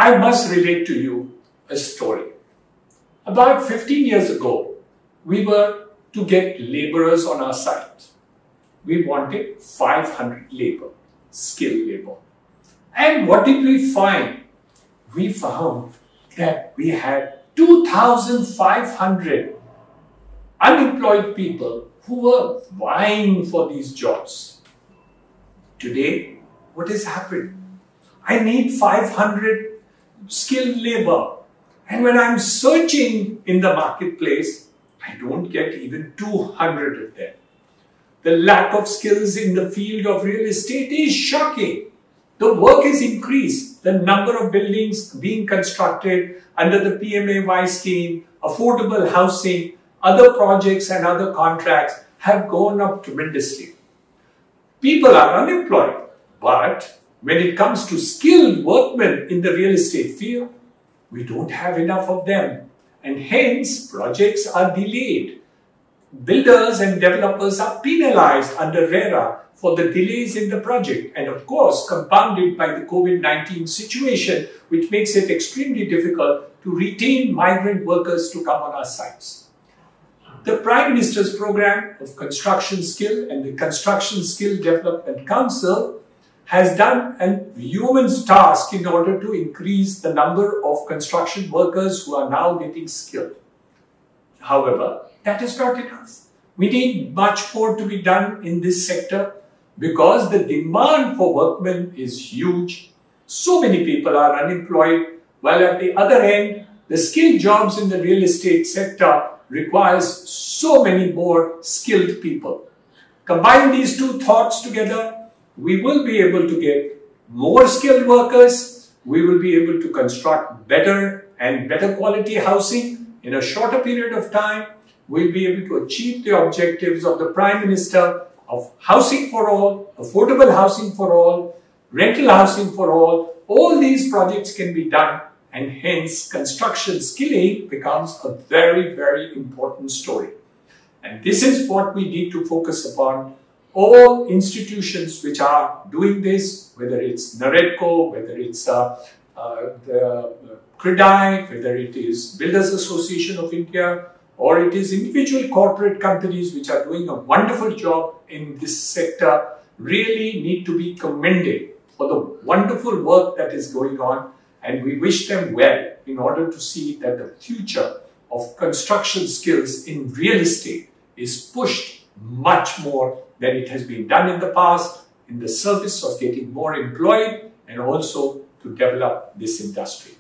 I must relate to you a story. About 15 years ago, we were to get laborers on our site. We wanted 500 labor, skilled labor. And what did we find? We found that we had 2,500 unemployed people who were vying for these jobs. Today, what has happened? I need 500 skilled labor. And when I'm searching in the marketplace, I don't get even 200 of them. The lack of skills in the field of real estate is shocking. The work has increased. The number of buildings being constructed under the PMAY scheme, affordable housing, other projects and other contracts have gone up tremendously. People are unemployed, but when it comes to skilled workmen in the real estate field, we don't have enough of them, and hence projects are delayed. Builders and developers are penalized under RERA for the delays in the project, and of course compounded by the COVID-19 situation, which makes it extremely difficult to retain migrant workers to come on our sites. The Prime Minister's Program of Construction Skill and the Construction Skill Development Council has done a human's task in order to increase the number of construction workers who are now getting skilled. However, that is not enough. We need much more to be done in this sector because the demand for workmen is huge. So many people are unemployed, while at the other end, the skilled jobs in the real estate sector requires so many more skilled people. Combine these two thoughts together, we will be able to get more skilled workers, we will be able to construct better and better quality housing in a shorter period of time. We'll be able to achieve the objectives of the Prime Minister of housing for all, affordable housing for all, rental housing for all. All these projects can be done, and hence construction skilling becomes a very, very important story. And this is what we need to focus upon. All institutions which are doing this, whether it's NAREDCO, whether it's the CREDAI, whether it is Builders Association of India, or it is individual corporate companies which are doing a wonderful job in this sector, really need to be commended for the wonderful work that is going on, and we wish them well in order to see that the future of construction skills in real estate is pushed much more than it has been done in the past in the service of getting more employed and also to develop this industry.